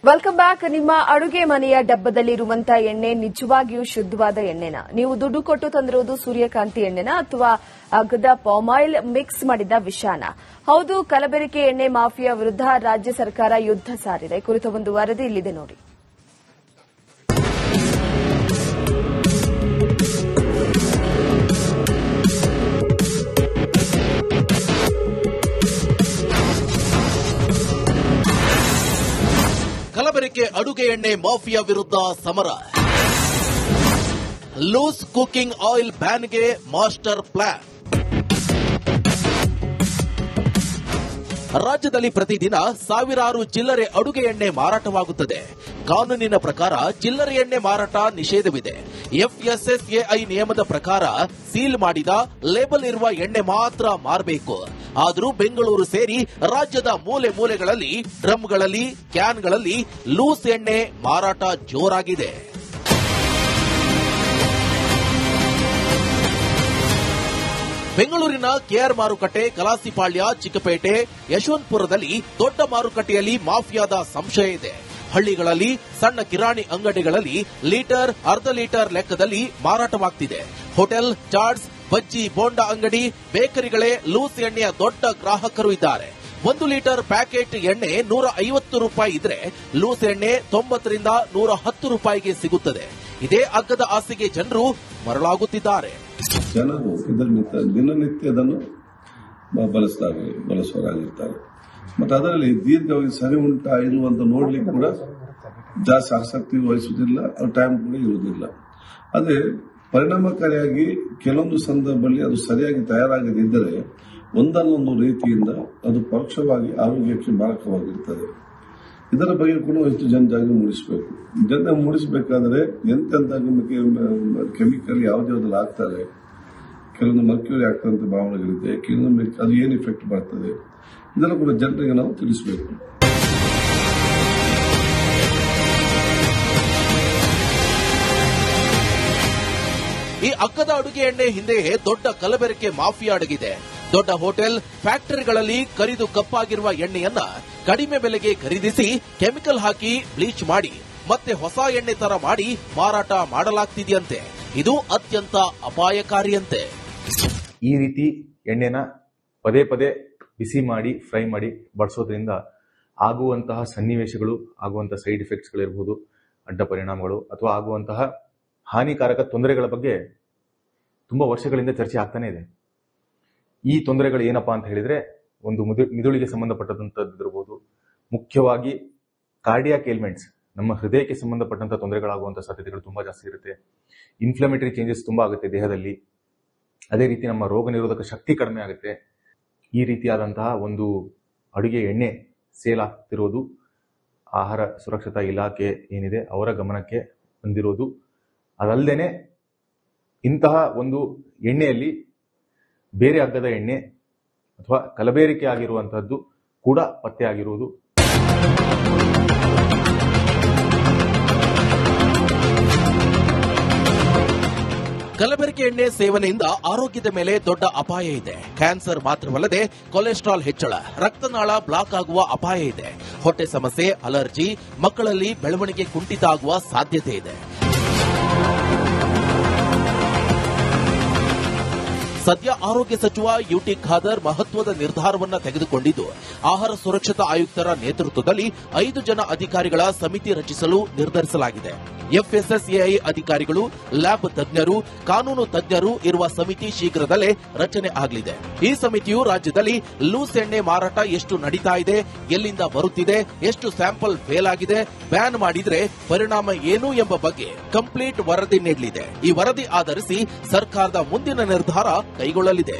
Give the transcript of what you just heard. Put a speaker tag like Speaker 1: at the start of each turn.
Speaker 1: Welcome back. ನಿಮ್ಮ ಅಡುಗೆ ಮನೆಯ ಡಬ್ಬದಲ್ಲಿರುವಂತಹ ಎಣ್ಣೆ ನಿಜವಾಗಿಯೂ ಶುದ್ಧವಾದ ಎಣ್ಣೆನಾ? ನೀವು ದುಡ್ಡು ಕೊಟ್ಟು ತಂದಿರುವುದು ಸೂರ್ಯಕಾಂತಿ ಎಣ್ಣೆನಾ ಅಥವಾ ಅಗ್ಗದ ಪಾಮಾಯಿಲ್ ಮಿಕ್ಸ್ ಮಾಡಿದ ವಿಷಾನ? ಹೌದು, ಕಲಬೆರಕೆ ಎಣ್ಣೆ ಮಾಫಿಯಾ ವಿರುದ್ಧ ರಾಜ್ಯ ಸರ್ಕಾರ ಯುದ್ಧ ಸಾರಿದೆ. ಕುರಿತ ಒಂದು ವರದಿ ಇಲ್ಲಿದೆ ನೋಡಿ.
Speaker 2: ಕಲಬೆರಕೆ ಅಡುಗೆ ಎಣ್ಣೆ ಮಾಫಿಯಾ ವಿರುದ್ಧ ಸಮರ. ಲೂಸ್ ಕುಕಿಂಗ್ ಆಯಿಲ್ ಬ್ಯಾನ್ಗೆ ಮಾಸ್ಟರ್ ಪ್ಲಾನ್. ರಾಜ್ಯದಲ್ಲಿ ಪ್ರತಿದಿನ ಸಾವಿರಾರು ಚಿಲ್ಲರೆ ಅಡುಗೆ ಎಣ್ಣೆ ಮಾರಾಟವಾಗುತ್ತದೆ. ಕಾನೂನಿನ ಪ್ರಕಾರ ಚಿಲ್ಲರೆ ಎಣ್ಣೆ ಮಾರಾಟ ನಿಷೇಧವಿದೆ. ಎಫ್ಎಸ್ಎಸ್ಎಐ ನಿಯಮದ ಪ್ರಕಾರ ಸೀಲ್ ಮಾಡಿದ ಲೇಬಲ್ ಇರುವ ಎಣ್ಣೆ ಮಾತ್ರ ಮಾರಬೇಕು. ಆದರೂ ಬೆಂಗಳೂರು ಸೇರಿ ರಾಜ್ಯದ ಮೂಲೆ ಮೂಲೆಗಳಲ್ಲಿ ಡ್ರಮ್ಗಳಲ್ಲಿ, ಕ್ಯಾನ್ಗಳಲ್ಲಿ ಲೂಸ್ ಎಣ್ಣೆ ಮಾರಾಟ ಜೋರಾಗಿದೆ. ಬೆಂಗಳೂರಿನ ಕೆಆರ್ ಮಾರುಕಟ್ಟೆ, ಕಲಾಸಿಪಾಳ್ಯ, ಚಿಕ್ಕಪೇಟೆ, ಯಶವಂತಪುರದಲ್ಲಿ ದೊಡ್ಡ ಮಾರುಕಟ್ಟೆಯಲ್ಲಿ ಮಾಫಿಯಾದ ಸಂಶಯ ಇದೆ. ಹಳ್ಳಿಗಳಲ್ಲಿ ಸಣ್ಣ ಕಿರಾಣಿ ಅಂಗಡಿಗಳಲ್ಲಿ ಲೀಟರ್, ಅರ್ಧ ಲೀಟರ್ ಲೆಕ್ಕದಲ್ಲಿ ಮಾರಾಟವಾಗ್ತಿದೆ. ಹೋಟೆಲ್, ಚಾಟ್ಸ್, ಬಜ್ಜಿ, ಬೋಂಡಾ ಅಂಗಡಿ, ಬೇಕರಿಗಳೇ ಲೂಸ್ ಎಣ್ಣೆಯ ದೊಡ್ಡ ಗ್ರಾಹಕರು ಇದ್ದಾರೆ. 1 ಲೀಟರ್ ಪ್ಯಾಕೆಟ್ ಎಣ್ಣೆ 150 ರೂಪಾಯಿ ಇದ್ರೆ ಲೂಸ್ ಎಣ್ಣೆ 90 ರಿಂದ 110 ರೂಪಾಯಿಗೆ ಸಿಗುತ್ತದೆ. ಇದೇ ಅಗ್ಗದ ಆಸೆಗೆ ಜನರು ಮರಳಾಗುತ್ತಿದ್ದಾರೆ.
Speaker 3: ಜನರು ದಿನನಿತ್ಯ ಅದನ್ನು ಬಳಸುವರಾಗಿರ್ತಾರೆ. ಮತ್ತು ಅದರಲ್ಲಿ ದೀರ್ಘವಾಗಿ ಸರಿ ಉಂಟಾ ಇರುವಂತ ನೋಡ್ಲಿಕ್ಕೆ ಕೂಡ ಜಾಸ್ತಿ ಆಸಕ್ತಿ ವಹಿಸುವುದಿಲ್ಲ, ಟೈಮ್ ಕೂಡ ಇರುವುದಿಲ್ಲ. ಅದೇ ಪರಿಣಾಮಕಾರಿಯಾಗಿ ಕೆಲವೊಂದು ಸಂದರ್ಭದಲ್ಲಿ ಅದು ಸರಿಯಾಗಿ ತಯಾರಾಗದಿದ್ದರೆ ಒಂದಲ್ಲೊಂದು ರೀತಿಯಿಂದ ಅದು ಪರೋಕ್ಷವಾಗಿ ಆರೋಗ್ಯಕ್ಕೆ ಮಾರಕವಾಗಿರುತ್ತದೆ. ಇದರ ಬಗ್ಗೆ ಕೂಡ ಎಷ್ಟು ಜನಜಾಗೃತಿ ಮೂಡಿಸಬೇಕು. ಜನ ಮೂಡಿಸಬೇಕಾದ್ರೆ ಎಂತೆಂತ ಕೆಮಿಕಲ್ ಯಾವುದ್ಯಾವ್ದಲ್ಲಿ ಹಾಕ್ತಾರೆ, ಕೆಲವೊಂದು ಮರ್ಕ್ಯೂರಿ ಆಗ್ತಂತ ಭಾವನೆಗಳಿದೆ, ಕೆಲವೊಂದು ಅದು ಏನು ಇಫೆಕ್ಟ್ ಬರ್ತದೆ, ಇದೆಲ್ಲ ಕೂಡ ಜನರಿಗೆ ನಾವು ತಿಳಿಸಬೇಕು.
Speaker 2: ಈ ಅಗ್ಗದ ಅಡುಗೆ ಎಣ್ಣೆ ಹಿಂದೆಯೇ ದೊಡ್ಡ ಕಲಬೆರಕೆ ಮಾಫಿಯಾ ಅಡಗಿದೆ. ದೊಡ್ಡ ಹೋಟೆಲ್, ಫ್ಯಾಕ್ಟರಿಗಳಲ್ಲಿ ಕರಿದು ಕಪ್ಪಾಗಿರುವ ಎಣ್ಣೆಯನ್ನ ಕಡಿಮೆ ಬೆಲೆಗೆ ಖರೀದಿಸಿ ಕೆಮಿಕಲ್ ಹಾಕಿ ಬ್ಲೀಚ್ ಮಾಡಿ ಮತ್ತೆ ಹೊಸ ಎಣ್ಣೆ ತರ ಮಾಡಿ ಮಾರಾಟ ಮಾಡಲಾಗ್ತಿದೆಯಂತೆ. ಇದು ಅತ್ಯಂತ ಅಪಾಯಕಾರಿಯಂತೆ.
Speaker 4: ಈ ರೀತಿ ಎಣ್ಣೆನ ಪದೇ ಪದೇ ಬಿಸಿ ಮಾಡಿ ಫ್ರೈ ಮಾಡಿ ಬಳಸೋದ್ರಿಂದ ಆಗುವಂತಹ ಸನ್ನಿವೇಶಗಳು, ಆಗುವಂತಹ ಸೈಡ್ ಎಫೆಕ್ಟ್ಸ್ಗಳಿರಬಹುದು, ಅಡ್ಡ ಪರಿಣಾಮಗಳು ಅಥವಾ ಆಗುವಂತಹ ಹಾನಿಕಾರಕ ತೊಂದರೆಗಳ ಬಗ್ಗೆ ತುಂಬಾ ವರ್ಷಗಳಿಂದ ಚರ್ಚೆ ಆಗ್ತಾನೆ ಇದೆ. ಈ ತೊಂದರೆಗಳು ಏನಪ್ಪಾ ಅಂತ ಹೇಳಿದ್ರೆ, ಒಂದು ಮಿದುಳಿಗೆ ಸಂಬಂಧಪಟ್ಟಂತದ್ದಿರಬಹುದು, ಮುಖ್ಯವಾಗಿ ಕಾರ್ಡಿಯಾಕ್ ಏಲ್ಮೆಂಟ್ಸ್, ನಮ್ಮ ಹೃದಯಕ್ಕೆ ಸಂಬಂಧಪಟ್ಟಂತ ತೊಂದರೆಗಳಾಗುವಂತಹ ಸಾಧ್ಯತೆಗಳು ತುಂಬಾ ಜಾಸ್ತಿ ಇರುತ್ತೆ. ಇನ್ಫ್ಲಮೇಟರಿ ಚೇಂಜಸ್ ತುಂಬಾ ಆಗುತ್ತೆ ದೇಹದಲ್ಲಿ. ಅದೇ ರೀತಿ ನಮ್ಮ ರೋಗ ನಿರೋಧಕ ಶಕ್ತಿ ಕಡಿಮೆ ಆಗುತ್ತೆ. ಈ ರೀತಿಯಾದಂತಹ ಒಂದು ಅಡುಗೆ ಎಣ್ಣೆ ಸೇಲ್ ಆಗ್ತಿರೋದು ಆಹಾರ ಸುರಕ್ಷತಾ ಇಲಾಖೆ ಏನಿದೆ ಅವರ ಗಮನಕ್ಕೆ ಬಂದಿರೋದು. ಅದಲ್ಲದೆ ಇಂತಹ ಒಂದು ಎಣ್ಣೆಯಲ್ಲಿ ಬೇರೆ ಅಗ್ಗದ ಎಣ್ಣೆ ಅಥವಾ ಕಲಬೆರಕೆ ಆಗಿರುವಂತಹದ್ದು ಕೂಡ ಪತ್ತೆ ಆಗಿರುವುದು.
Speaker 2: ಕಲಬೆರಕೆ ಎಣ್ಣೆ ಸೇವನೆಯಿಂದ ಆರೋಗ್ಯದ ಮೇಲೆ ದೊಡ್ಡ ಅಪಾಯ ಇದೆ. ಕ್ಯಾನ್ಸರ್ ಮಾತ್ರವಲ್ಲದೆ ಕೊಲೆಸ್ಟ್ರಾಲ್ ಹೆಚ್ಚಳ, ರಕ್ತನಾಳ ಬ್ಲಾಕ್ ಆಗುವ ಅಪಾಯ ಇದೆ. ಹೊಟ್ಟೆ ಸಮಸ್ಯೆ, ಅಲರ್ಜಿ, ಮಕ್ಕಳಲ್ಲಿ ಬೆಳವಣಿಗೆ ಕುಂಠಿತ ಆಗುವ ಸಾಧ್ಯತೆ ಇದೆ. ಸದ್ಯ ಆರೋಗ್ಯ ಸಚಿವ ಯುಟಿ ಖಾದರ್ ಮಹತ್ವದ ನಿರ್ಧಾರವನ್ನು ತೆಗೆದುಕೊಂಡಿದ್ದು, ಆಹಾರ ಸುರಕ್ಷತಾ ಆಯುಕ್ತರ ನೇತೃತ್ವದಲ್ಲಿ 5 ಜನ ಅಧಿಕಾರಿಗಳ ಸಮಿತಿ ರಚಿಸಲು ನಿರ್ಧರಿಸಲಾಗಿದೆ. ಎಫ್ಎಸ್ಎಸ್ಎಐ ಅಧಿಕಾರಿಗಳು, ಲ್ಯಾಬ್ ತಜ್ಞರು, ಕಾನೂನು ತಜ್ಞರು ಇರುವ ಸಮಿತಿ ಶೀಘ್ರದಲ್ಲೇ ರಚನೆ ಆಗಲಿದೆ. ಈ ಸಮಿತಿಯು ರಾಜ್ಯದಲ್ಲಿ ಲೂಸ್ ಎಣ್ಣೆ ಮಾರಾಟ ಎಷ್ಟು ನಡೀತಾ ಇದೆ, ಎಲ್ಲಿಂದ ಬರುತ್ತಿದೆ, ಎಷ್ಟು ಸ್ಯಾಂಪಲ್ ಫೇಲ್ ಆಗಿದೆ, ಬ್ಯಾನ್ ಮಾಡಿದ್ರೆ ಪರಿಣಾಮ ಏನು ಎಂಬ ಬಗ್ಗೆ ಕಂಪ್ಲೀಟ್ ವರದಿ ನೀಡಲಿದೆ. ಈ ವರದಿ ಆಧರಿಸಿ ಸರ್ಕಾರದ ಮುಂದಿನ ನಿರ್ಧಾರ ಕೈಗೊಳ್ಳಲಿದೆ.